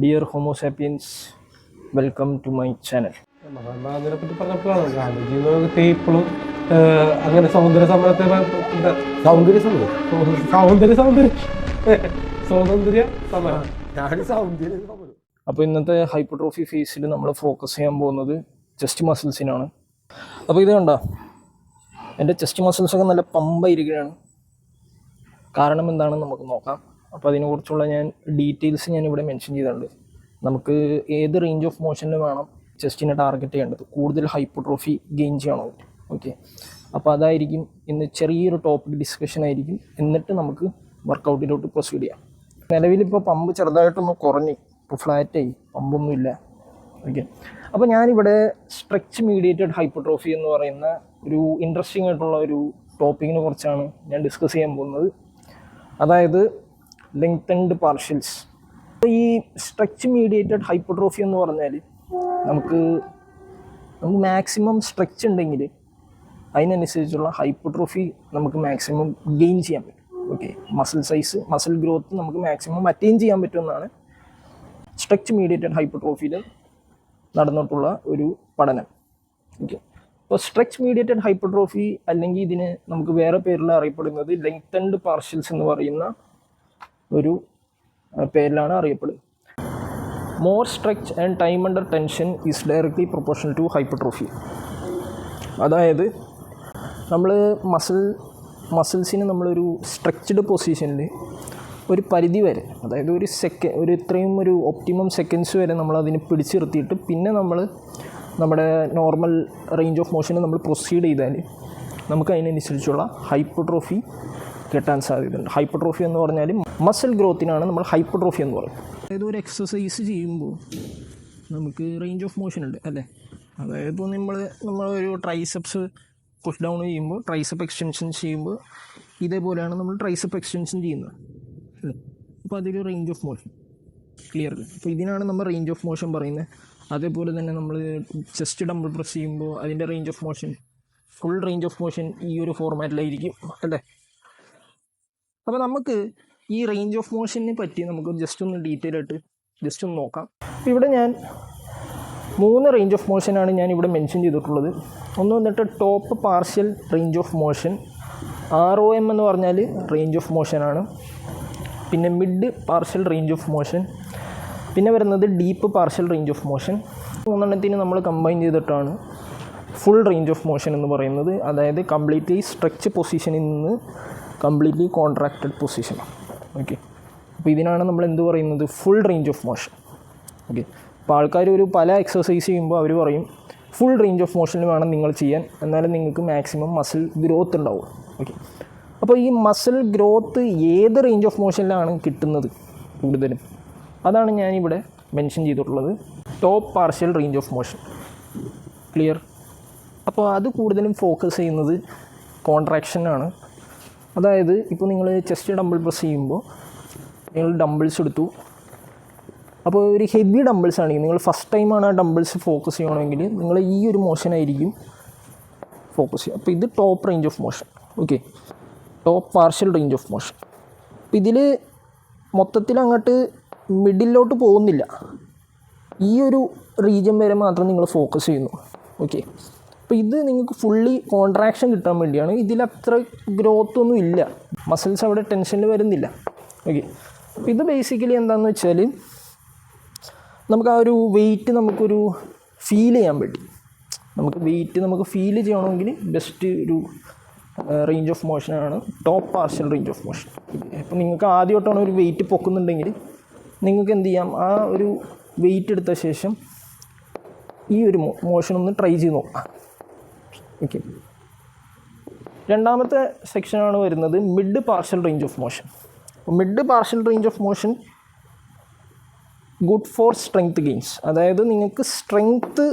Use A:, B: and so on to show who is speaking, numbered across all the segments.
A: Dear Homo sapiens, welcome to my channel.
B: അതിനെ പറ്റി പറഞ്ഞപ്പോഴാണ് ഗാന്ധിജി ഇപ്പോഴും അങ്ങനെ സൗന്ദര്യ സമരത്തെ സൗന്ദര്യ സമരം
A: അപ്പോൾ ഇന്നത്തെ ഹൈപ്പർട്രോഫി ഫേസിൽ നമ്മൾ ഫോക്കസ് ചെയ്യാൻ പോകുന്നത് ചെസ്റ്റ് മസിൽസിനാണ്. അപ്പോൾ ഇത് കണ്ടോ, എൻ്റെ ചെസ്റ്റ് മസിൽസൊക്കെ നല്ല പമ്പായിരിക്കുകയാണ്. കാരണം എന്താണെന്ന് നമുക്ക് നോക്കാം. അപ്പോൾ അതിനെക്കുറിച്ചുള്ള ഡീറ്റെയിൽസ് ഞാനിവിടെ മെൻഷൻ ചെയ്തിട്ടുണ്ട്. നമുക്ക് ഏത് റേഞ്ച് ഓഫ് മോഷനിൽ വേണം ചെസ്റ്റിനെ ടാർഗറ്റ് ചെയ്യേണ്ടത്, കൂടുതൽ ഹൈപ്പർട്രോഫി ഗെയിൻ ചെയ്യണോ. ഓക്കെ, അപ്പോൾ അതായിരിക്കും ഇന്ന് ചെറിയൊരു ടോപ്പിക് ഡിസ്കഷൻ ആയിരിക്കും. എന്നിട്ട് നമുക്ക് വർക്കൗട്ടിലോട്ട് പ്രൊസീഡ് ചെയ്യാം. നിലവിലിപ്പോൾ പമ്പ് ചെറുതായിട്ടൊന്ന് കുറഞ്ഞു, ഇപ്പോൾ ഫ്ലാറ്റായി, പമ്പൊന്നുമില്ല. ഓക്കെ, അപ്പോൾ ഞാനിവിടെ സ്ട്രെച്ച് മീഡിയേറ്റഡ് ഹൈപ്പർട്രോഫി എന്ന് പറയുന്ന ഒരു ഇൻട്രസ്റ്റിംഗ് ആയിട്ടുള്ള ഒരു ടോപ്പിക്കിനെ കുറിച്ചാണ് ഞാൻ ഡിസ്കസ് ചെയ്യാൻ പോകുന്നത്. അതായത് ലെങ്തൻഡ് പാർഷ്യൽസ്. ഈ സ്ട്രെച്ച് മീഡിയേറ്റഡ് ഹൈപ്പർട്രോഫി എന്ന് പറഞ്ഞാൽ നമുക്ക് മാക്സിമം സ്ട്രെച്ച് ഉണ്ടെങ്കിൽ അതിനനുസരിച്ചുള്ള ഹൈപ്പർട്രോഫി നമുക്ക് മാക്സിമം ഗെയിൻ ചെയ്യാൻ പറ്റും. Okay, muscle size, muscle growth നമുക്ക് മാക്സിമം അറ്റൈൻ ചെയ്യാൻ പറ്റുമെന്നാണ് സ്ട്രെച്ച് മീഡിയേറ്റഡ് ഹൈപ്പർട്രോഫിയിൽ നടന്നിട്ടുള്ള ഒരു പഠനം. ഓക്കെ, അപ്പോൾ സ്ട്രെച്ച് മീഡിയേറ്റഡ് ഹൈപ്പർട്രോഫി അല്ലെങ്കിൽ ഇതിന് നമുക്ക് വേറെ പേരിൽ അറിയപ്പെടുന്നത് ലെങ്തൻഡ് പാർഷ്യൽസ് എന്ന് പറയുന്ന ഒരു പേരിലാണ് അറിയപ്പെടുന്നത്. More stretch and time under tension is directly proportional to hypertrophy. അതായത് നമ്മൾ മസിൽസിന് നമ്മളൊരു സ്ട്രെച്ച്ഡ് പൊസിഷനിൽ ഒരു പരിധി വരെ, അതായത് ഒരു ഇത്രയും ഒരു ഒപ്റ്റിമം സെക്കൻഡ്സ് വരെ നമ്മൾ അതിനെ പിടിച്ചു നിർത്തിയിട്ട് പിന്നെ നമ്മൾ നമ്മുടെ നോർമൽ റേഞ്ച് ഓഫ് മോഷന് നമ്മൾ പ്രൊസീഡ് ചെയ്താൽ നമുക്ക് അതിനനുസരിച്ചുള്ള ഹൈപ്പർട്രോഫി കിട്ടാൻ സാധ്യതയുണ്ട്. ഹൈപ്പർട്രോഫി എന്ന് പറഞ്ഞാൽ മസിൽ ഗ്രോത്തിനാണ് നമ്മൾ ഹൈപ്പർട്രോഫി എന്ന് പറയുന്നത്. അതായത് ഒരു എക്സസൈസ് ചെയ്യുമ്പോൾ നമുക്ക് റേഞ്ച് ഓഫ് മോഷൻ ഉണ്ട് അല്ലേ. അതായത് ഇപ്പോൾ നമ്മളൊരു ട്രൈസെപ്സ് പുഷ് ഡൗൺ ചെയ്യുമ്പോൾ, ട്രൈസെപ്പ് എക്സ്റ്റൻഷൻ ചെയ്യുമ്പോൾ ഇതേപോലെയാണ് നമ്മൾ ട്രൈസെപ്പ് എക്സ്റ്റൻഷൻ ചെയ്യുന്നത് അല്ലേ. അപ്പോൾ അതൊരു റേഞ്ച് ഓഫ് മോഷൻ, ക്ലിയർ. അപ്പോൾ ഇതിനാണ് നമ്മൾ റേഞ്ച് ഓഫ് മോഷൻ പറയുന്നത്. അതേപോലെ തന്നെ നമ്മൾ ചെസ്റ്റ് ഡംബിൾ പ്രസ് ചെയ്യുമ്പോൾ അതിൻ്റെ range of motion, full range of motion ഈ ഒരു ഫോർമാറ്റിലായിരിക്കും അല്ലേ. അപ്പോൾ നമുക്ക് ഈ റേഞ്ച് ഓഫ് മോഷനെ പറ്റി നമുക്ക് ജസ്റ്റ് ഒന്ന് ഡീറ്റെയിൽ ആയിട്ട് ജസ്റ്റ് ഒന്ന് നോക്കാം. ഇവിടെ ഞാൻ 3 റേഞ്ച് ഓഫ് മോഷനാണ് ഞാൻ ഇവിടെ മെൻഷൻ ചെയ്തിട്ടുള്ളത്. ഒന്ന് വന്നിട്ട് top partial range of motion, ROM എന്ന് പറഞ്ഞാൽ റേഞ്ച് ഓഫ് മോഷനാണ്. പിന്നെ mid partial range of motion, പിന്നെ വരുന്നത് deep partial range of motion. 3 നമ്മൾ കമ്പൈൻ ചെയ്തിട്ടാണ് ഫുൾ റേഞ്ച് ഓഫ് മോഷൻ എന്ന് പറയുന്നത്. അതായത് കംപ്ലീറ്റ്ലി സ്ട്രെച്ച് പൊസിഷനിൽ നിന്ന് കംപ്ലീറ്റ്ലി കോൺട്രാക്റ്റഡ് പൊസിഷൻ. ഓക്കെ, അപ്പോൾ ഇതിനാണ് നമ്മൾ എന്ത് പറയുന്നത്, full range of motion. Okay, അപ്പോൾ ആൾക്കാർ പല എക്സസൈസ് ചെയ്യുമ്പോൾ അവർ പറയും ഫുൾ റേഞ്ച് ഓഫ് മോഷനിൽ വേണം നിങ്ങൾ ചെയ്യാൻ, എന്നാലും നിങ്ങൾക്ക് മാക്സിമം മസിൽ ഗ്രോത്ത് ഉണ്ടാവും. ഓക്കെ, അപ്പോൾ ഈ മസിൽ ഗ്രോത്ത് ഏത് റേഞ്ച് ഓഫ് മോഷനിലാണ് കിട്ടുന്നത് കൂടുതലും, അതാണ് ഞാനിവിടെ മെൻഷൻ ചെയ്തിട്ടുള്ളത്, top partial range of motion. Clear. അപ്പോൾ അത് കൂടുതലും ഫോക്കസ് ചെയ്യുന്നത് കോൺട്രാക്ഷനാണ്. അതായത് ഇപ്പോൾ നിങ്ങൾ ചെസ്റ്റ് ഡംബിൾ പ്രസ് ചെയ്യുമ്പോൾ നിങ്ങൾ ഡംബിൾസ് എടുത്തു. അപ്പോൾ ഒരു ഹെവി ഡംബിൾസ് ആണെങ്കിൽ നിങ്ങൾ ഫസ്റ്റ് ടൈമാണ് ആ ഡംബിൾസ് ഫോക്കസ് ചെയ്യണമെങ്കിൽ നിങ്ങൾ ഈ ഒരു മോഷനായിരിക്കും ഫോക്കസ് ചെയ്യുക. അപ്പോൾ ഇത് top range of motion. Okay, top partial range of motion. അപ്പോൾ ഇതിൽ മൊത്തത്തിൽ അങ്ങോട്ട് മിഡിലോട്ട് പോകുന്നില്ല, ഈ ഒരു റീജിയൻ വരെ മാത്രം നിങ്ങൾ ഫോക്കസ് ചെയ്യുന്നു. ഓക്കെ, അപ്പോൾ ഇത് നിങ്ങൾക്ക് ഫുള്ളി കോൺട്രാക്ഷൻ കിട്ടാൻ വേണ്ടിയാണ്. ഇതിലത്ര ഗ്രോത്ത് ഒന്നും ഇല്ല, മസിൽസ് അവിടെ ടെൻഷനിൽ വരുന്നില്ല. ഓക്കെ, അപ്പോൾ ഇത് ബേസിക്കലി എന്താണെന്ന് വെച്ചാൽ നമുക്ക് ആ ഒരു വെയിറ്റ് നമുക്കൊരു ഫീൽ ചെയ്യാൻ പറ്റും. നമുക്ക് വെയിറ്റ് നമുക്ക് ഫീൽ ചെയ്യണമെങ്കിൽ ബെസ്റ്റ് ഒരു റേഞ്ച് ഓഫ് മോഷനാണ് top partial range of motion. അപ്പോൾ നിങ്ങൾക്ക് ആദ്യമായിട്ടാണ് ഒരു വെയിറ്റ് പൊക്കുന്നുണ്ടെങ്കിൽ നിങ്ങൾക്ക് എന്ത് ചെയ്യാം, ആ ഒരു വെയിറ്റ് എടുത്ത ശേഷം ഈ ഒരു മോഷൻ ഒന്ന് ട്രൈ ചെയ്ത് നോക്കാം. ഓക്കെ, രണ്ടാമത്തെ സെക്ഷനാണ് വരുന്നത് mid partial range of motion. Mid partial range of motion good for strength gains. അതായത് നിങ്ങൾക്ക് സ്ട്രെങ്ത്ത്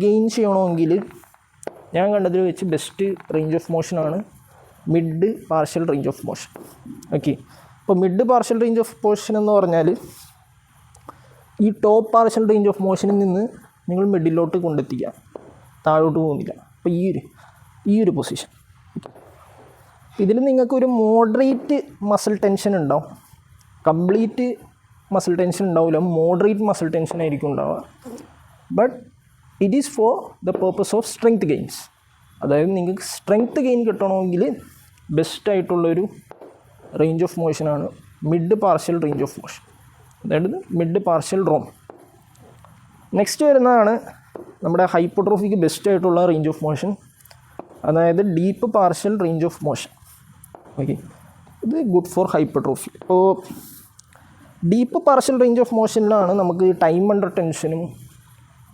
A: ഗെയിൻ ചെയ്യണമെങ്കിൽ ഞാൻ കണ്ടതിൽ വെച്ച് ബെസ്റ്റ് റേഞ്ച് ഓഫ് മോഷനാണ് mid partial range of motion. Okay, അപ്പോൾ mid partial range of motion എന്ന് പറഞ്ഞാൽ ഈ ടോപ്പ് പാർഷ്യൽ റേഞ്ച് ഓഫ് മോഷനിൽ നിന്ന് നിങ്ങൾ മിഡിലോട്ട് കൊണ്ടെത്തിക്കുക, താഴോട്ട് പോകുന്നില്ല. അപ്പോൾ ഈ ഒരു പൊസിഷൻ. ഇതിൽ നിങ്ങൾക്കൊരു മോഡറേറ്റ് മസിൽ ടെൻഷൻ ഉണ്ടാവും. കംപ്ലീറ്റ് മസിൽ ടെൻഷൻ ഉണ്ടാവില്ല, മോഡറേറ്റ് മസിൽ ടെൻഷൻ ആയിരിക്കും ഉണ്ടാവുക. But it is for the purpose of strength gains. അതായത് നിങ്ങൾക്ക് സ്ട്രെങ്ത് ഗെയിൻ കിട്ടണമെങ്കിൽ ബെസ്റ്റായിട്ടുള്ളൊരു റേഞ്ച് ഓഫ് മോഷനാണ് mid partial range of motion, അതായത് മിഡ് പാർഷ്യൽ റോം. നെക്സ്റ്റ് വരുന്നതാണ് നമ്മുടെ ഹൈപ്പോട്രോഫിക്ക് ബെസ്റ്റായിട്ടുള്ള റേഞ്ച് ഓഫ് മോഷൻ, അതായത് deep partial range of motion. Okay, ഇത് ഗുഡ് ഫോർ ഹൈപ്പർട്രോഫി. ഇപ്പോൾ ഡീപ്പ് പാർഷ്യൽ റേഞ്ച് ഓഫ് മോഷനിലാണ് നമുക്ക് ടൈം അണ്ടർ ടെൻഷനും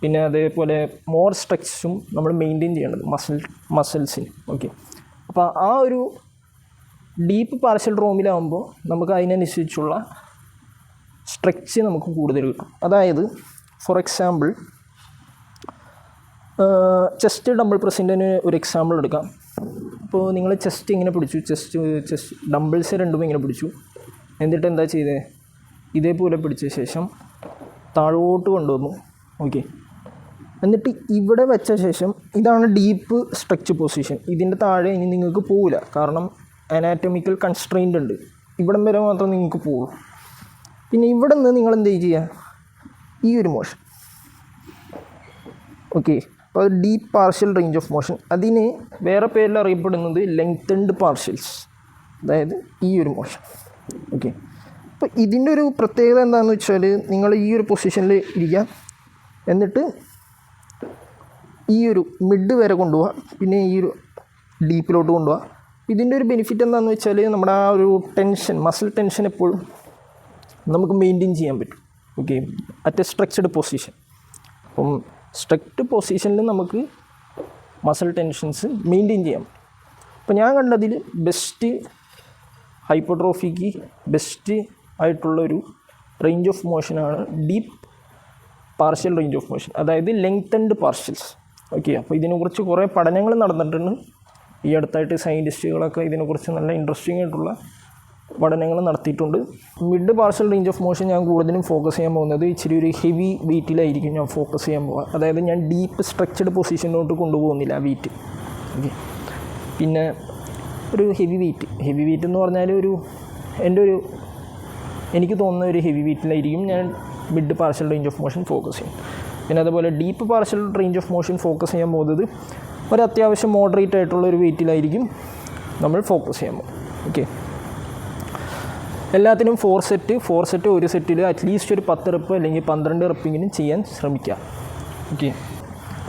A: പിന്നെ അതേപോലെ മോർ സ്ട്രെച്ചും നമ്മൾ മെയിൻറ്റെയിൻ ചെയ്യേണ്ടത് മസിൽസിന്. ഓക്കെ, അപ്പോൾ ആ ഒരു ഡീപ്പ് പാർഷ്യൽ റൂമിലാകുമ്പോൾ നമുക്ക് അതിനനുസരിച്ചുള്ള സ്ട്രെച്ച് നമുക്ക് കൂടുതൽ കിട്ടും. അതായത് ഫോർ എക്സാമ്പിൾ ചെസ്റ്റ് ഡംബിൾ പ്രസിൻ്റെ ഒരു എക്സാമ്പിൾ എടുക്കാം. ഇപ്പോൾ നിങ്ങൾ ചെസ്റ്റ് ഇങ്ങനെ പിടിച്ചു, ചെസ്റ്റ് ഡംബിൾസ് രണ്ടും ഇങ്ങനെ പിടിച്ചു, എന്നിട്ട് എന്താ ചെയ്തത്, ഇതേപോലെ പിടിച്ച ശേഷം താഴോട്ട് കൊണ്ടുവന്നു. ഓക്കെ, എന്നിട്ട് ഇവിടെ വെച്ച ശേഷം ഇതാണ് ഡീപ്പ് സ്ട്രെച്ച് പൊസിഷൻ. ഇതിൻ്റെ താഴെ ഇനി നിങ്ങൾക്ക് പോവില്ല, കാരണം അനാറ്റമിക്കൽ കൺസ്ട്രെയിൻ്റ് ഉണ്ട്. ഇവിടം വരെ മാത്രം നിങ്ങൾക്ക് പോകുള്ളൂ. പിന്നെ ഇവിടെ നിന്ന് നിങ്ങൾ എന്ത് ചെയ്യുക, ഈ ഒരു മോഷൻ. ഓക്കെ, അപ്പോൾ അത് deep partial range of motion. അതിന് വേറെ പേരിൽ അറിയപ്പെടുന്നത് ലെങ്തൻഡ് പാർഷ്യൽസ്, അതായത് ഈ ഒരു മോഷൻ. ഓക്കെ, അപ്പോൾ ഇതിൻ്റെ ഒരു പ്രത്യേകത എന്താണെന്ന് വെച്ചാൽ നിങ്ങൾ ഈ ഒരു പൊസിഷനിൽ ഇരിക്കുക, എന്നിട്ട് ഈ ഒരു മിഡ് വരെ കൊണ്ടുപോവുക, പിന്നെ ഈ ഒരു ഡീപ്പിലോട്ട് കൊണ്ടുപോവുക. ഇതിൻ്റെ ഒരു ബെനിഫിറ്റ് എന്താണെന്ന് വെച്ചാൽ നമ്മുടെ ആ ഒരു ടെൻഷൻ, മസിൽ ടെൻഷൻ എപ്പോഴും നമുക്ക് മെയിൻറ്റെയിൻ ചെയ്യാൻ പറ്റും. Okay, at A stretched position. അപ്പം സ്ട്രെക്റ്റ് പൊസിഷനിൽ നമുക്ക് മസിൽ ടെൻഷൻസ് മെയിൻറ്റെയിൻ ചെയ്യാം. അപ്പോൾ ഞാൻ കണ്ടതിൽ ബെസ്റ്റ് ഹൈപ്പോട്രോഫിക്ക് ബെസ്റ്റ് ആയിട്ടുള്ളൊരു റേഞ്ച് ഓഫ് മോഷനാണ് deep partial range of motion, അതായത് ലെങ്തൻഡ് പാർഷ്യൽസ്. ഓക്കെ, അപ്പോൾ ഇതിനെക്കുറിച്ച് കുറേ പഠനങ്ങൾ നടന്നിട്ടുണ്ട്. ഈ അടുത്തായിട്ട് സയൻറ്റിസ്റ്റുകളൊക്കെ ഇതിനെക്കുറിച്ച് നല്ല ഇൻട്രസ്റ്റിംഗ് ആയിട്ടുള്ള പഠനങ്ങൾ നടത്തിയിട്ടുണ്ട്. Mid partial range of motion ഞാൻ കൂടുതലും ഫോക്കസ് ചെയ്യാൻ പോകുന്നത് ഇച്ചിരി ഒരു ഹെവി വെയ്റ്റിലായിരിക്കും ഞാൻ ഫോക്കസ് ചെയ്യാൻ പോകുക. അതായത് ഞാൻ ഡീപ്പ് സ്ട്രെച്ചഡ് പൊസിഷനിലോട്ട് കൊണ്ടുപോകുന്നില്ല വെയ്റ്റ്. ഓക്കെ, പിന്നെ ഒരു ഹെവി വെയ്റ്റ് എന്ന് പറഞ്ഞാൽ എനിക്ക് തോന്നുന്ന ഒരു ഹെവി വെയ്റ്റിലായിരിക്കും ഞാൻ mid partial range of motion focus ചെയ്യും. പിന്നെ അതുപോലെ deep partial range of motion focus ചെയ്യാൻ പോകുന്നത് ഒരു അത്യാവശ്യം മോഡറേറ്റ് ആയിട്ടുള്ള ഒരു വെയ്റ്റിലായിരിക്കും നമ്മൾ ഫോക്കസ് ചെയ്യാൻ പോകും. ഓക്കെ, എല്ലാത്തിനും 4 സെറ്റ് ഒരു സെറ്റിൽ അറ്റ്ലീസ്റ്റ് ഒരു 10 റെപ്പ് അല്ലെങ്കിൽ 12 റെപ്പെങ്കിലും ചെയ്യാൻ ശ്രമിക്കുക. ഓക്കെ,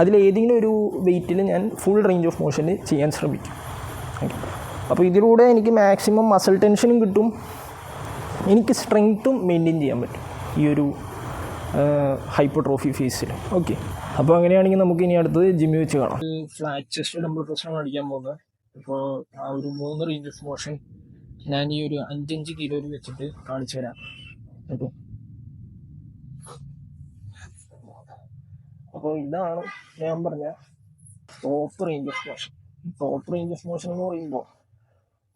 A: അതിലേതെങ്കിലും ഒരു വെയ്റ്റിൽ ഞാൻ ഫുൾ റേഞ്ച് ഓഫ് മോഷന് ചെയ്യാൻ ശ്രമിക്കും. ഓക്കെ, അപ്പോൾ ഇതിലൂടെ എനിക്ക് മാക്സിമം മസിൽ ടെൻഷനും കിട്ടും, എനിക്ക് സ്ട്രെങ്ത്തും മെയിൻറ്റെയിൻ ചെയ്യാൻ പറ്റും ഈ ഒരു ഹൈപ്പോട്രോഫി ഫേസിൽ. ഓക്കെ, അപ്പോൾ അങ്ങനെയാണെങ്കിൽ നമുക്ക് ഇനി അടുത്തത് ജിമ്മിൽ വെച്ച് കാണാം. ഫ്ലാറ്റ് ചെസ്റ്റ് ഡംബിൾ പ്രസ്സാണ് അടിക്കാൻ പോകുന്നത്. ഇപ്പോൾ ആ ഒരു 3 റേഞ്ച് ഓഫ് മോഷൻ ഞാൻ ഈ ഒരു 5 കിലോയിൽ വെച്ചിട്ട് കാണിച്ചു തരാം. ഓക്കെ, അപ്പോൾ ഇതാണ് ഞാൻ പറഞ്ഞ top range of motion. Top range of motion എന്ന് പറയുമ്പോൾ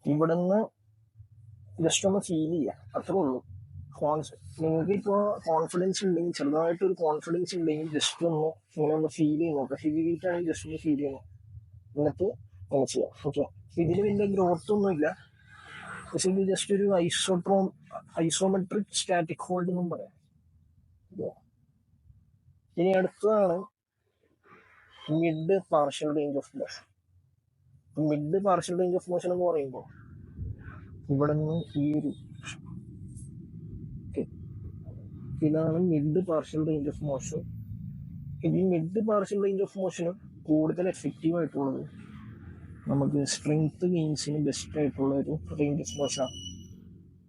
A: ഇവിടെ നിന്ന് ജസ്റ്റ് ഒന്ന് ഫീൽ ചെയ്യുക, അത്രേ ഉള്ളൂ. നിങ്ങൾക്ക് ഇപ്പോൾ കോൺഫിഡൻസ് ഉണ്ടെങ്കിൽ, ചെറുതായിട്ടൊരു കോൺഫിഡൻസ് ഉണ്ടെങ്കിൽ ജസ്റ്റ് ഒന്ന് ഇങ്ങനെ ഒന്ന് ഫീൽ ചെയ്ത് നോക്കുക. ഹെവി വെയിറ്റ് ആണെങ്കിൽ ജസ്റ്റ് ഒന്ന് ഫീൽ ചെയ്യണം, എന്നിട്ട് ഒന്ന് ചെയ്യാം. ഓക്കെ, ഇതിന് വലിയ ഗ്രോത്ത് ഒന്നുമില്ല, പക്ഷെ ഇത് ജസ്റ്റ് ഒരു ഐസോമെട്രിക് സ്റ്റാറ്റിക് ഹോൾഡ് എന്നും പറയാം. ഇനി അടുത്തതാണ് mid partial range of motion. Mid partial range of motion എന്ന് പറയുമ്പോൾ ഇവിടെ നിന്ന് ഈ ഒരു ഇതാണ് mid partial range of motion. ഈ മിഡ് പാർഷ്യൽ റേഞ്ച് ഓഫ് മോഷനും കൂടുതൽ എഫക്റ്റീവ് ആയിട്ടുള്ളത് നമുക്ക് സ്ട്രെങ്ത് ഗെയിൻസിന് ബെസ്റ്റ് ആയിട്ടുള്ള ഒരു റേഞ്ച് ഓഫ് മോഷനാണ്.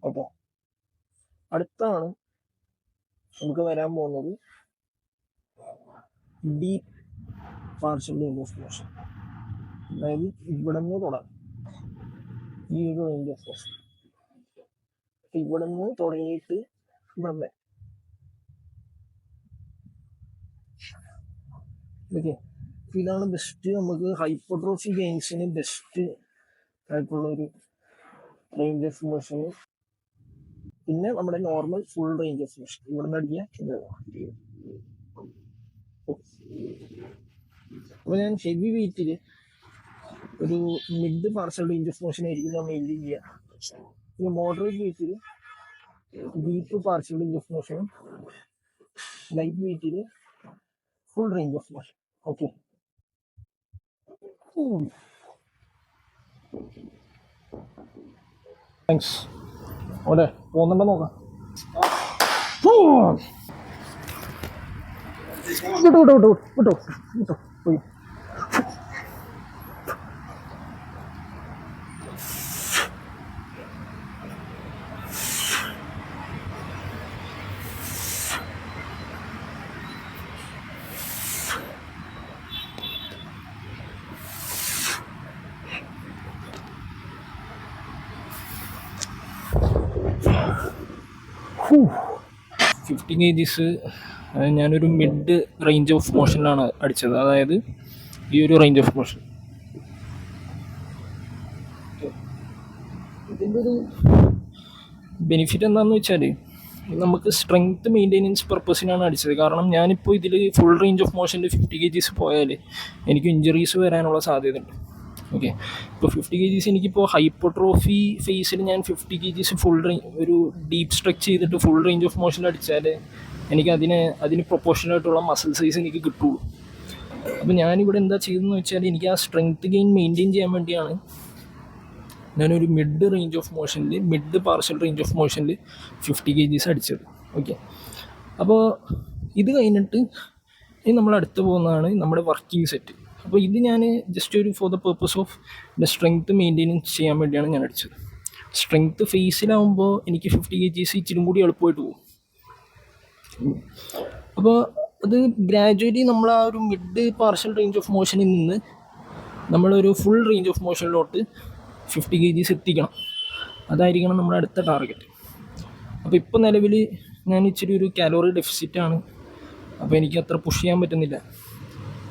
A: അപ്പോൾ അടുത്താണ് നമുക്ക് വരാൻ പോകുന്നത് deep partial range of motion. അതായത് ഇവിടെ നിന്ന് തുടങ്ങാം ഈ ഒരു റേഞ്ച് ഓഫ് മോഷൻ, ഇവിടെ നിന്ന് തുടങ്ങിയിട്ട് ഇവിടെ. ഓക്കെ, ഇതാണ് ബെസ്റ്റ് നമുക്ക് ഹൈപ്പോട്രോഫി ഗെയിംസിന് ബെസ്റ്റ് ആയിട്ടുള്ള ഒരു റേഞ്ച് ഓഫ് മോഷൻ. പിന്നെ നമ്മുടെ normal full range of motion ഇവിടെ നിന്ന് അടിക്കുക. അപ്പോൾ ഞാൻ ഹെവി വെയിറ്റിൽ ഒരു mid partial range of motion ആയിരിക്കും ഞാൻ മെയിൻറ്റെയിൻ ചെയ്യുക. പിന്നെ മോഡറേറ്റ് വെയിറ്റിൽ ഡീപ്പ് പാർഷ്യൽ റേഞ്ച് ഓഫ് മോഷനും ലൈറ്റ് വെയിറ്റിൽ full range of motion. Okay, thanks. ഓടെ പോകുന്നുണ്ടോ നോക്കാം. വിട്ടോ വിട്ടോ വിട്ടോ വിട്ടോ വിട്ടോ പോയി. ഫിഫ്റ്റി kgs ഞാനൊരു മിഡ് റേഞ്ച് ഓഫ് മോഷനിലാണ് അടിച്ചത്. അതായത് ഈ ഒരു റേഞ്ച് ഓഫ് മോഷൻ. ഇതിൻ്റെ ഒരു ബെനിഫിറ്റ് എന്താണെന്ന് വെച്ചാൽ നമുക്ക് സ്ട്രെങ്ത് മെയിൻ്റെനൻസ് പർപ്പസിനാണ് അടിച്ചത്. കാരണം ഞാനിപ്പോൾ ഇതിൽ ഫുൾ റേഞ്ച് ഓഫ് മോഷനിൽ 50 kgs പോയാൽ എനിക്ക് ഇഞ്ചറീസ് വരാനുള്ള സാധ്യതയുണ്ട്. ഓക്കെ, ഇപ്പോൾ 50 kgs എനിക്കിപ്പോൾ ഹൈപ്പോട്രോഫി ഫേസിൽ ഞാൻ 50 kgs ഫുൾ ഒരു ഡീപ്പ് സ്ട്രെച്ച് ചെയ്തിട്ട് ഫുൾ റേഞ്ച് ഓഫ് മോഷൻ അടിച്ചാൽ എനിക്ക് അതിന് പ്രൊപ്പോർഷനായിട്ടുള്ള മസിൽ സൈസ് എനിക്ക് കിട്ടുള്ളൂ. അപ്പോൾ ഞാനിവിടെ എന്താ ചെയ്തതെന്ന് വെച്ചാൽ എനിക്ക് ആ സ്ട്രെങ്ത് ഗെയിൻ മെയിൻറ്റെയിൻ ചെയ്യാൻ വേണ്ടിയാണ് ഞാനൊരു മിഡ് റേഞ്ച് ഓഫ് മോഷനിൽ മിഡ് പാർഷ്യൽ റേഞ്ച് ഓഫ് മോഷനിൽ 50 kgs അടിച്ചത്. ഓക്കെ, അപ്പോൾ ഇത് കഴിഞ്ഞിട്ട് ഇനി നമ്മൾ അടുത്ത് പോകുന്നതാണ് നമ്മുടെ വർക്കിംഗ് സെറ്റ്. അപ്പോൾ ഇത് ഞാൻ ജസ്റ്റ് ഒരു ഫോർ ദ പേർപ്പസ് ഓഫ് എൻ്റെ സ്ട്രെങ്ത് മെയിൻറ്റെയിൻസ് ചെയ്യാൻ വേണ്ടിയാണ് ഞാൻ അടിച്ചത്. സ്ട്രെങ്ത് ഫേസിലാവുമ്പോൾ എനിക്ക് 50 kgs ഇച്ചിരി കൂടി എളുപ്പമായിട്ട് പോകും. അപ്പോൾ അത് ഗ്രാജുവലി നമ്മൾ ആ ഒരു മിഡ് പാർഷ്യൽ റേഞ്ച് ഓഫ് മോഷനിൽ നിന്ന് നമ്മളൊരു ഫുൾ റേഞ്ച് ഓഫ് മോഷനിലോട്ട് 50 kgs എത്തിക്കണം. അതായിരിക്കണം നമ്മുടെ അടുത്ത ടാർഗറ്റ്. അപ്പോൾ ഇപ്പോൾ നിലവിൽ ഞാൻ ഇച്ചിരി ഒരു കാലോറി ഡെഫിസിറ്റാണ്. അപ്പോൾ എനിക്ക് അത്ര പുഷ് ചെയ്യാൻ പറ്റുന്നില്ല.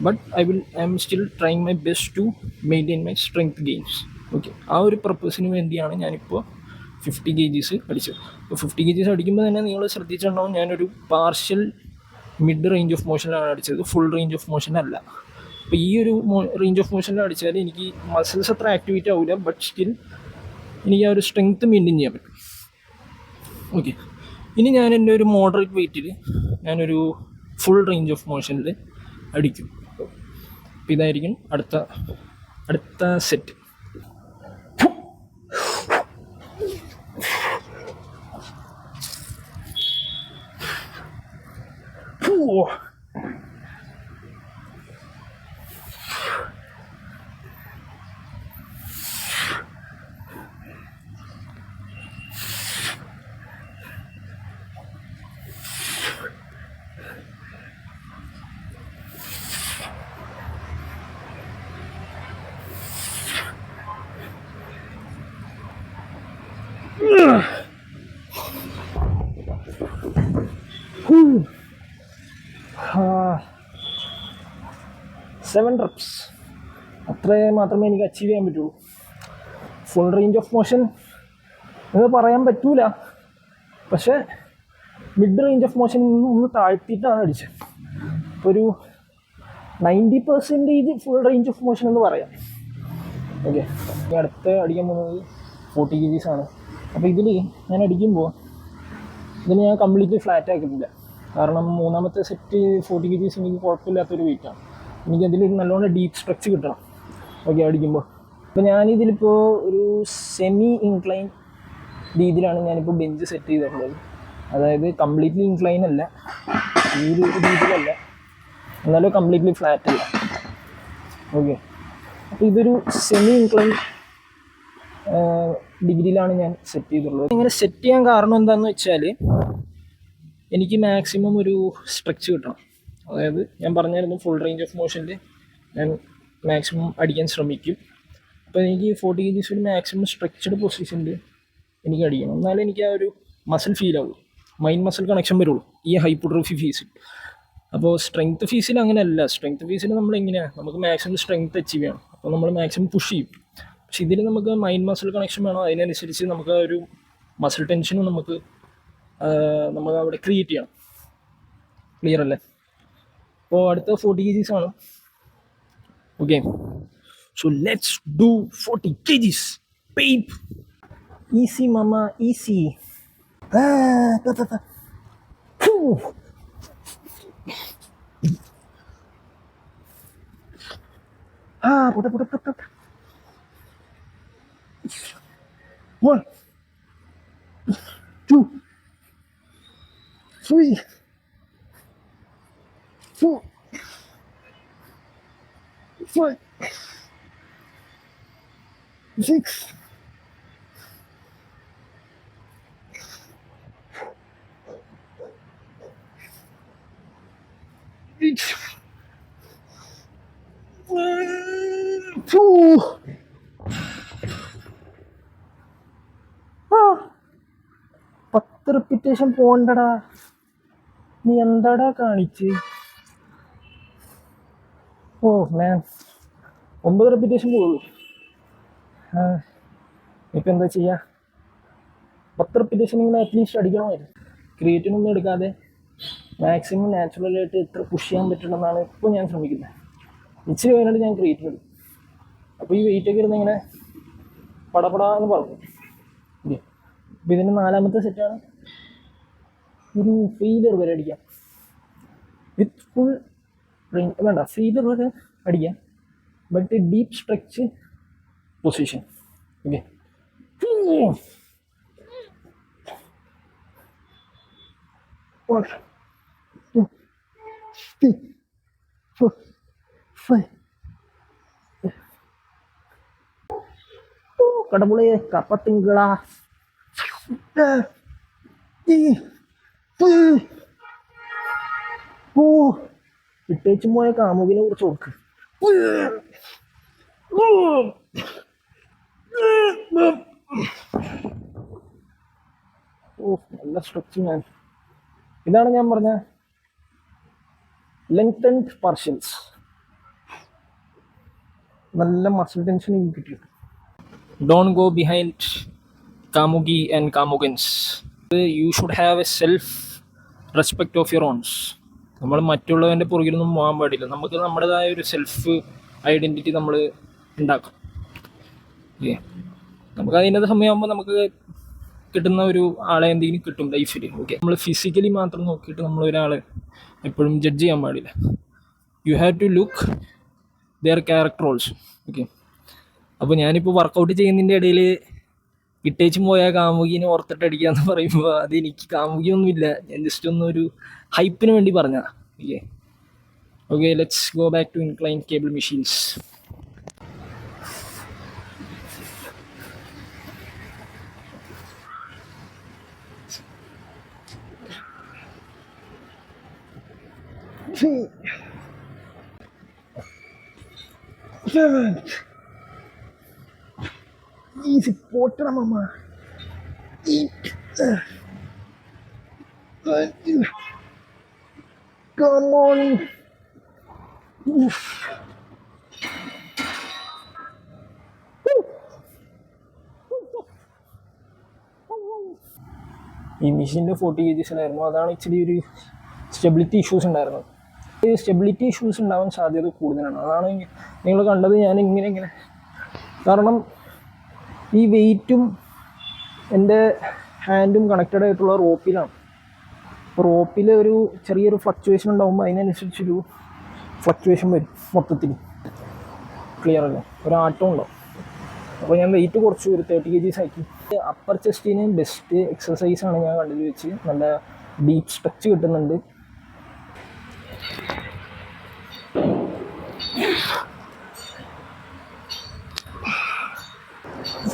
A: But I'm still trying my best to maintain my strength gains. Okay, ആ ഒരു പർപ്പസിന് വേണ്ടിയാണ് ഞാനിപ്പോൾ 50 kgs അടിച്ചത്. അപ്പോൾ 50 kgs അടിക്കുമ്പോൾ തന്നെ നിങ്ങൾ ശ്രദ്ധിച്ചിട്ടുണ്ടാവും ഞാനൊരു പാർഷ്യൽ മിഡ് റേഞ്ച് ഓഫ് മോഷനിലാണ് അടിച്ചത്, ഫുൾ റേഞ്ച് ഓഫ് മോഷൻ അല്ല. അപ്പോൾ ഈ ഒരു റേഞ്ച് ഓഫ് മോഷനിൽ അടിച്ചാൽ എനിക്ക് മസിൽസ് അത്ര ആക്ടിവേറ്റ് ആവില്ല, ബട്ട് സ്റ്റിൽ എനിക്ക് ആ ഒരു സ്ട്രെങ്ത് മെയിൻറ്റെയിൻ ചെയ്യാൻ പറ്റും. ഓക്കെ, ഇനി ഞാൻ എൻ്റെ ഒരു മോഡറേറ്റ് വെയ്റ്റിൽ ഞാനൊരു ഫുൾ റേഞ്ച് ഓഫ് മോഷനിൽ അടിക്കും. അപ്പോൾ ഇതായിരിക്കും അടുത്ത സെറ്റ്. സെവൻ reps അത്രേ മാത്രമേ എനിക്ക് അച്ചീവ് ചെയ്യാൻ പറ്റുള്ളൂ. ഫുൾ റേഞ്ച് ഓഫ് മോഷൻ എന്ന് പറയാൻ പറ്റൂല, പക്ഷേ മിഡ് റേഞ്ച് ഓഫ് മോഷൻ ഒന്ന് താഴ്ത്തിയിട്ടാണ് അടിച്ചത്. ഇപ്പോൾ ഒരു 90% ഫുൾ റേഞ്ച് ഓഫ് മോഷൻ എന്ന് പറയാം. ഓക്കെ, അടുത്ത് അടിക്കാൻ പോകുന്നത് 40 kgs ആണ്. അപ്പോൾ ഇതിൽ ഞാൻ അടിക്കുമ്പോൾ ഇതിന് ഞാൻ കംപ്ലീറ്റ്ലി ഫ്ലാറ്റ് ആക്കുന്നില്ല. കാരണം മൂന്നാമത്തെ സെറ്റ് 40 kgs എനിക്ക് കുഴപ്പമില്ലാത്തൊരു വെയിറ്റാണ്. എനിക്കതിൽ നല്ലോണം ഡീപ്പ് സ്ട്രെച്ച് കിട്ടണം. ഓക്കെ, അടിക്കുമ്പോൾ അപ്പോൾ ഞാനിതിലിപ്പോൾ ഒരു സെമി ഇൻക്ലൈൻ രീതിയിലാണ് ഞാനിപ്പോൾ ബെഞ്ച് സെറ്റ് ചെയ്തിട്ടുള്ളത്. അതായത് കംപ്ലീറ്റ്ലി ഇൻക്ലൈൻ അല്ല, ഈ ഒരു രീതിയിലല്ല, എന്നാലും കംപ്ലീറ്റ്ലി ഫ്ലാറ്റ് അല്ല. ഓക്കെ, അപ്പോൾ ഇതൊരു സെമി ഇൻക്ലൈൻ ഡിഗ്രിയിലാണ് ഞാൻ സെറ്റ് ചെയ്തിട്ടുള്ളത്. ഇങ്ങനെ സെറ്റ് ചെയ്യാൻ കാരണം എന്താണെന്ന് വെച്ചാൽ എനിക്ക് മാക്സിമം ഒരു സ്ട്രെച്ച് കിട്ടണം. അതായത് ഞാൻ പറഞ്ഞായിരുന്നു ഫുൾ റേഞ്ച് ഓഫ് മോഷനിൽ ഞാൻ മാക്സിമം അടിക്കാൻ ശ്രമിക്കും. അപ്പോൾ എനിക്ക് 40 kgs ഒരു മാക്സിമം സ്ട്രെച്ചഡ് പൊസിഷനിൽ എനിക്ക് അടിക്കണം. എന്നാലും എനിക്ക് ആ ഒരു മസിൽ ഫീൽ ആവുള്ളൂ, മൈൻഡ് മസിൽ കണക്ഷൻ വരുള്ളൂ ഈ ഹൈപ്പോട്രോഫി ഫേസിൽ. അപ്പോൾ സ്ട്രെങ്ത് ഫേസിൽ അങ്ങനെയല്ല. സ്ട്രെങ്ത് ഫേസിൽ നമ്മളെങ്ങനെയാണ് നമുക്ക് മാക്സിമം സ്ട്രെങ്ത് അച്ചീവ് ചെയ്യണം. അപ്പോൾ നമ്മൾ മാക്സിമം പുഷ് ചെയ്യും. പക്ഷെ ഇതിൽ നമുക്ക് മൈൻഡ് മസിൽ കണക്ഷൻ വേണം. അതിനനുസരിച്ച് നമുക്ക് ഒരു മസിൽ ടെൻഷനും നമുക്ക് അവിടെ ക്രിയേറ്റ് ചെയ്യണം. ക്ലിയർ അല്ലേ? അപ്പോൾ അടുത്ത 40 kgs ആണ്. Okay, so let's do 40 kgs. Babe, easy mama, easy. പോട്ടെ പോട്ടെ പോട്ടെ. 1 2 3 4 5 6 8 2 10 റിപ്പീറ്റേഷൻ പോണ്ടടാ. നീ എന്താടാ കാണിച്ച്? ഓ മാൻ, 9 റിപ്പീറ്റേഷൻ പോകുള്ളൂ. ഇപ്പം എന്താ ചെയ്യുക? 10 റിപ്പീറ്റേഷൻ ഇങ്ങനെ അറ്റ്ലീസ്റ്റ് അടിക്കണമായിരുന്നു. ക്രിയേറ്റിനൊന്നും എടുക്കാതെ മാക്സിമം നാച്ചുറലായിട്ട് എത്ര പുഷ് ചെയ്യാൻ പറ്റുമെന്നാണ് ഇപ്പോൾ ഞാൻ ശ്രമിക്കുന്നത്. ഇച്ചിരി കഴിഞ്ഞിട്ട് ഞാൻ ക്രിയേറ്റിന് എടുക്കും. അപ്പോൾ ഈ വെയിറ്റൊക്കെ ഇരുന്ന് ഇങ്ങനെ പടപടാന്ന് പറഞ്ഞു. അപ്പോൾ ഇതിൻ്റെ 4ാമത്തെ സെറ്റാണ്. ഒരു ഫെയിലർ വരെ അടിക്കാം, വിത്ത് ഫുൾ വേണ്ട, ഫെയിലർ വരെ അടിക്കാം, but deep stretch position. Okay, 1 2 3 4 5. കടമുളെ കപ്പത്തിങ്കളാ. ഇട്ടേച്ചും പോയ കാമുകിനെ കുറിച്ച് ഓർക്ക്. നല്ല സ്ട്രെച്ചിങ് ആണ്. ഇതാണ് ഞാൻ പറഞ്ഞ ലെങ്തൻഡ് പാർഷ്യൽസ്. നല്ല മസിൽ ടെൻഷൻ കിട്ടിയിട്ട്. ഡോണ്ട് ഗോ ബിഹൈൻഡ് കാമുകി ആൻഡ് കാമുകൻസ്. You should have a self respect of your owns. നമ്മൾ മറ്റുള്ളവൻ്റെ പുറകിലൊന്നും പോകാൻ പാടില്ല. നമുക്ക് നമ്മുടേതായ ഒരു സെൽഫ് ഐഡൻറ്റിറ്റി നമ്മൾ ഉണ്ടാക്കും. ഓക്കെ, നമുക്ക് അതിൻ്റെ സമയമാകുമ്പോൾ നമുക്ക് കിട്ടുന്ന ഒരു ആളെ എന്തെങ്കിലും കിട്ടും ലൈഫിൽ. ഓക്കെ, നമ്മൾ ഫിസിക്കലി മാത്രം നോക്കിയിട്ട് നമ്മൾ ഒരാളെ എപ്പോഴും ജഡ്ജ് ചെയ്യാൻ പാടില്ല. You have to look their character also. Okay, അപ്പോൾ ഞാനിപ്പോൾ വർക്കൗട്ട് ചെയ്യുന്നതിൻ്റെ ഇടയിൽ ഇട്ടേച്ചും പോയ കാമുകിനെ ഓർത്തിട്ട് അടിക്കുക എന്ന് പറയുമ്പോൾ അതെനിക്ക് കാമുകിയൊന്നുമില്ല, ഞാൻ ജസ്റ്റ് ഒന്നൊരു ഹൈപ്പിന് വേണ്ടി പറഞ്ഞതാണ്. Okay okay, let's go back to incline cable machines. Easy, potera mama. Eat. Come on. Oof. ഈ മെഷീൻ്റെ 40 kgs ഉണ്ടായിരുന്നു. അതാണ് ഇച്ചിരി ഒരു സ്റ്റെബിലിറ്റി ഇഷ്യൂസ് ഉണ്ടായിരുന്നത്. ഈ സ്റ്റെബിലിറ്റി ഇഷ്യൂസ് ഉണ്ടാവാൻ സാധ്യത കൂടുതലാണ്. അതാണ് നിങ്ങൾ കണ്ടത് ഞാൻ ഇങ്ങനെ കാരണം ഈ വെയിറ്റും എൻ്റെ ഹാൻഡും കണക്റ്റഡ് ആയിട്ടുള്ള റോപ്പിലാണ്. അപ്പോൾ റോപ്പിൽ ഒരു ചെറിയൊരു ഫ്ലക്ച്വേഷൻ ഉണ്ടാകുമ്പോൾ അതിനനുസരിച്ചൊരു ഫ്ലക്ച്വേഷൻ വരും. മൊത്തത്തിൽ ക്ലിയർ അല്ലേ, ഒരു ആട്ടം ഉണ്ടാവും. അപ്പോൾ ഞാൻ വെയിറ്റ് കുറച്ച് ഒരു 30 kgs ആക്കി. അപ്പർ ചെസ്റ്റിന് ബെസ്റ്റ് എക്സസൈസാണ് ഞാൻ കണ്ടതിൽ വെച്ച്. നല്ല ഡീപ്പ് സ്ട്രെച്ച് കിട്ടുന്നുണ്ട്.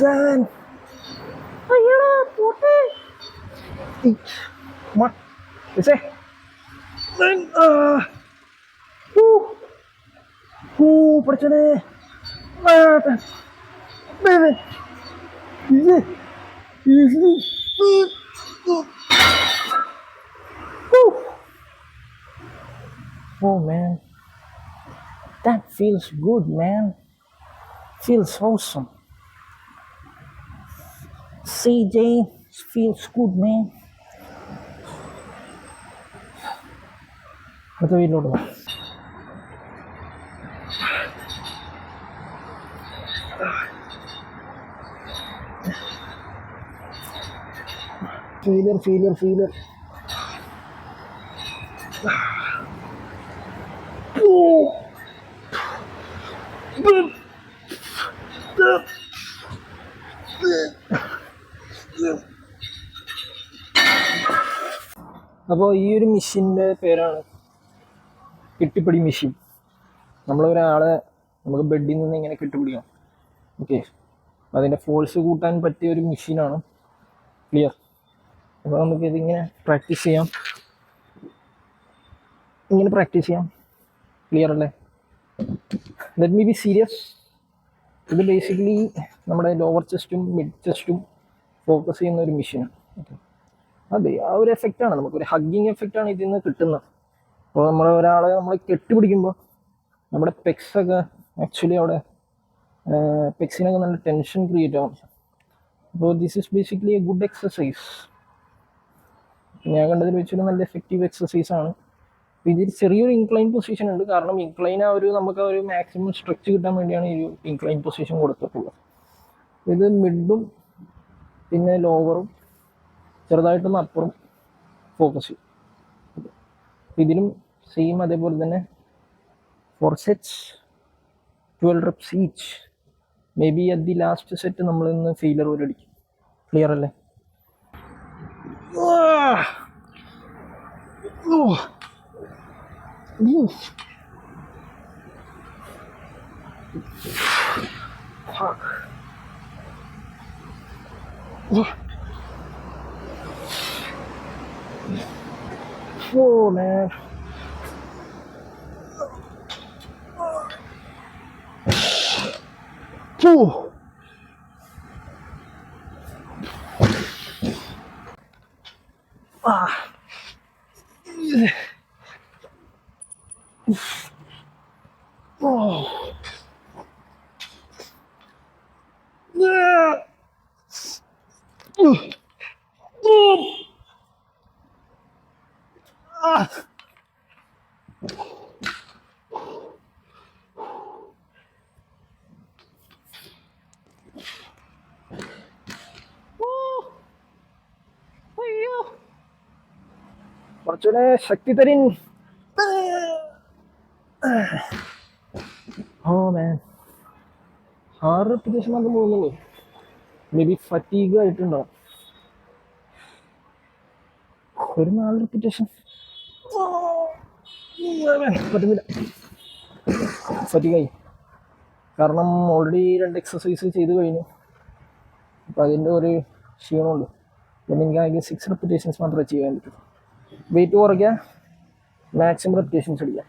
A: Seven. Ayana, pote. 8. Come on. Let's say. Then, പഠിച്ചനെ. Baby. Easy. Easy. Oh man. That feels good, man. Feels awesome. CJ feels good, man. What are we doing? Feeler. അപ്പോൾ ഈ ഒരു മെഷീൻ്റെ പേരാണ് കെട്ടിപ്പിടി മെഷീൻ. നമ്മളൊരാളെ നമുക്ക് ബെഡിൽ നിന്ന് ഇങ്ങനെ കെട്ടിപ്പിടിക്കാം. ഓക്കെ, അതിൻ്റെ ഫോഴ്സ് കൂട്ടാൻ പറ്റിയ ഒരു മെഷീനാണ്. ക്ലിയർ? അപ്പോൾ നമുക്കിതിങ്ങനെ പ്രാക്ടീസ് ചെയ്യാം. ക്ലിയർ അല്ലേ? Let me be serious. ഇത് ബേസിക്കലി നമ്മുടെ ലോവർ ചെസ്റ്റും മിഡ് ചെസ്റ്റും ഫോക്കസ് ചെയ്യുന്ന ഒരു മെഷീനാണ്. ഓക്കെ, അതെ, ആ ഒരു എഫക്റ്റാണ്, നമുക്കൊരു ഹഗ്ഗിങ് എഫക്റ്റാണ് ഇതിൽ നിന്ന് കിട്ടുന്നത്. അപ്പോൾ ഒരാളെ നമ്മൾ കെട്ടിപ്പിടിക്കുമ്പോൾ നമ്മുടെ പെക്സൊക്കെ ആക്ച്വലി അവിടെ പെക്സിനൊക്കെ നല്ല ടെൻഷൻ ക്രിയേറ്റ് ആവും. അപ്പോൾ this is basically A good exercise. ഞാൻ കണ്ടതിൽ വെച്ചൊരു നല്ല എഫക്റ്റീവ് എക്സസൈസാണ്. ഇതിൽ ചെറിയൊരു ഇൻക്ലൈൻ പൊസിഷൻ ഉണ്ട്. കാരണം ഇൻക്ലൈൻ നമുക്ക് ഒരു മാക്സിമം സ്ട്രെച്ച് കിട്ടാൻ വേണ്ടിയാണ് ഈ ഇൻക്ലൈൻ പൊസിഷൻ കൊടുത്തിട്ടുള്ളത്. ഇത് മിഡും പിന്നെ ലോവറും ചെറുതായിട്ടൊന്ന് അപ്പുറം ഫോക്കസ് ചെയ്യും. ഇതിലും സെയിം അതേപോലെ തന്നെ 4 sets 12 reps each. May be at the last set നമ്മളിന്ന് ഫെയിലർ പോലെ അടിക്കും. ക്ലിയർ അല്ലേ? Oh man. കുറച്ചുകൂടെ ശക്തി തരിൻ. ഓ മാൻ, 6 റെപ്പിറ്റേഷൻ മാത്രം പോകുന്നുള്ളൂ. മേ ബി ഫറ്റീഗ് ആയിട്ടുണ്ടാവും. ഒരു 4 റെപ്പിറ്റേഷൻ പറ്റുന്നില്ല, ഫറ്റീഗായി. കാരണം ഓൾറെഡി 2 എക്സസൈസ് ചെയ്ത് കഴിഞ്ഞു. അപ്പോൾ അതിൻ്റെ ഒരു ക്ഷീണമുണ്ട്. പിന്നെ എനിക്ക് ആകെ 6 റെപ്പിറ്റേഷൻസ് മാത്രമേ ചെയ്യാൻ പറ്റൂ. വെയിറ്റ് കുറയ്ക്കുക, മാക്സിമം റെപ്പിറ്റേഷൻസ് അടിക്കുക.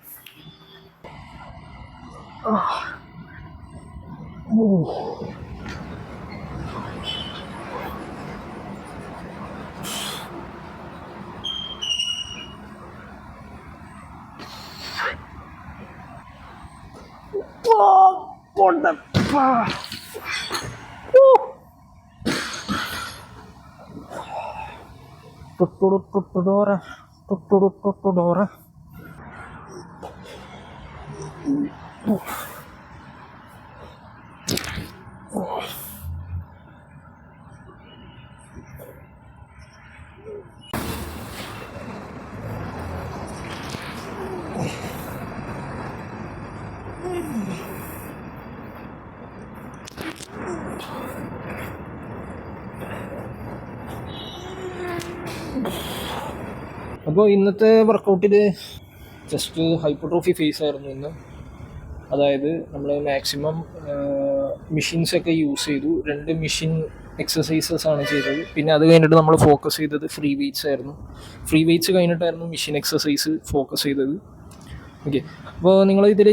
A: Tutudora. അപ്പോൾ ഇന്നത്തെ വർക്കൗട്ടിൽ ജസ്റ്റ് ഹൈപ്പർട്രോഫി ഫേസ് ആയിരുന്നു ഇന്ന്. അതായത് നമ്മൾ മാക്സിമം മെഷീൻസൊക്കെ യൂസ് ചെയ്തു. 2 മെഷീൻ എക്സസൈസസ് ആണ് ചെയ്തത്. പിന്നെ അത് കഴിഞ്ഞിട്ട് നമ്മൾ ഫോക്കസ് ചെയ്തത് ഫ്രീ വെയ്റ്റ്സ് ആയിരുന്നു. ഫ്രീ വെയ്റ്റ്സ് കഴിഞ്ഞിട്ടായിരുന്നു മെഷീൻ എക്സസൈസ് ഫോക്കസ് ചെയ്തത്. ഓക്കെ, അപ്പോൾ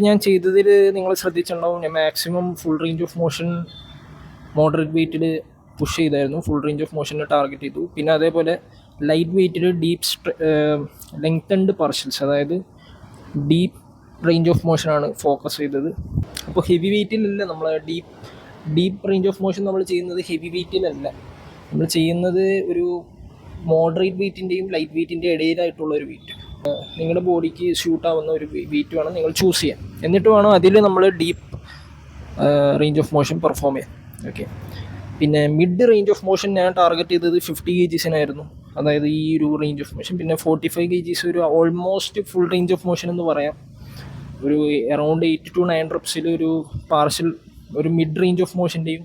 A: ഞാൻ ചെയ്തതിൽ നിങ്ങൾ ശ്രദ്ധിച്ചിട്ടുണ്ടാവും, ഞാൻ maximum full range of motion moderate വെയ്റ്റിൽ പുഷ് ചെയ്തായിരുന്നു. ഫുൾ റേഞ്ച് ഓഫ് മോഷനെ ടാർഗറ്റ് ചെയ്തു. പിന്നെ അതേപോലെ ലൈറ്റ് വെയ്റ്റിൽ ഡീപ്പ് ലെങ്തൻഡ് പാർഷ്യൽസ്, അതായത് ഡീപ്പ് റേഞ്ച് ഓഫ് മോഷനാണ് ഫോക്കസ് ചെയ്തത്. അപ്പോൾ ഹെവി വെയ്റ്റിലല്ല നമ്മൾ ഡീപ്പ് റേഞ്ച് ഓഫ് മോഷൻ നമ്മൾ ചെയ്യുന്നത്. ഹെവി വെയ്റ്റിലല്ല നമ്മൾ ചെയ്യുന്നത്, ഒരു മോഡറേറ്റ് വെയ്റ്റിൻ്റെയും ലൈറ്റ് വെയ്റ്റിൻ്റെ ഇടയിലായിട്ടുള്ള ഒരു വെയ്റ്റ്. നിങ്ങളുടെ ബോഡിക്ക് സ്യൂട്ടാവുന്ന ഒരു വെയ്റ്റ് വേണം നിങ്ങൾ ചൂസ് ചെയ്യാൻ. എന്നിട്ട് വേണം അതിൽ നമ്മൾ deep range of motion perform ചെയ്യാൻ. ഓക്കെ, പിന്നെ മിഡ് റേഞ്ച് ഓഫ് മോഷൻ ഞാൻ ടാർഗറ്റ് ചെയ്തത് 50 kgs അതായത് ഈ ഒരു റേഞ്ച് ഓഫ് മോഷൻ. പിന്നെ 45 kgs ഒരു almost full range of motion എന്ന് പറയാം. ഒരു അറൗണ്ട് 8 to 9 reps ഒരു പാർഷ്യൽ ഒരു മിഡ് റേഞ്ച് ഓഫ് മോഷൻ്റെയും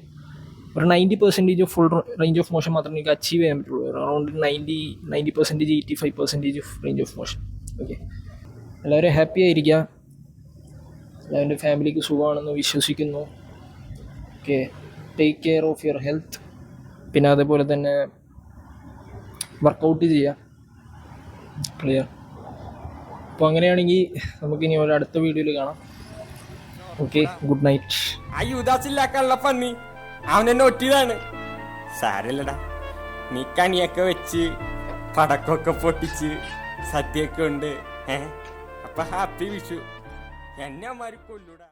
A: ഒരു 90% ഫുൾ റേഞ്ച് ഓഫ് മോഷൻ മാത്രമേ എനിക്ക് അച്ചീവ് ചെയ്യാൻ പറ്റുള്ളൂ. Around 90%, 85% of range of motion. Okay, എല്ലാവരും ഹാപ്പി ആയിരിക്കുക. എല്ലാവരുടെ ഫാമിലിക്ക് സുഖമാണെന്ന് വിശ്വസിക്കുന്നു. Okay, take care of your health. പിന്നെ അതേപോലെ തന്നെ വർക്കൗട്ട് ചെയ്യുക. ക്ലിയർ? അപ്പോൾ അങ്ങനെയാണെങ്കിൽ നമുക്കിനി ഒരു അടുത്ത വീഡിയോയിൽ കാണാം. Okay, good night.
C: ആ യുദാസില്ലാക്കാനുള്ള പന്നി അവനെന്നെ ഒറ്റിയതാണ്. സാരല്ലടാ, നീ കണിയൊക്കെ വെച്ച് പടക്കമൊക്കെ പൊട്ടിച്ച് സദ്യയൊക്കെ ഉണ്ട്. അപ്പൊ ഹാപ്പി വിഷു. എന്നെ അമ്മാര് കൊല്ലൂടാ.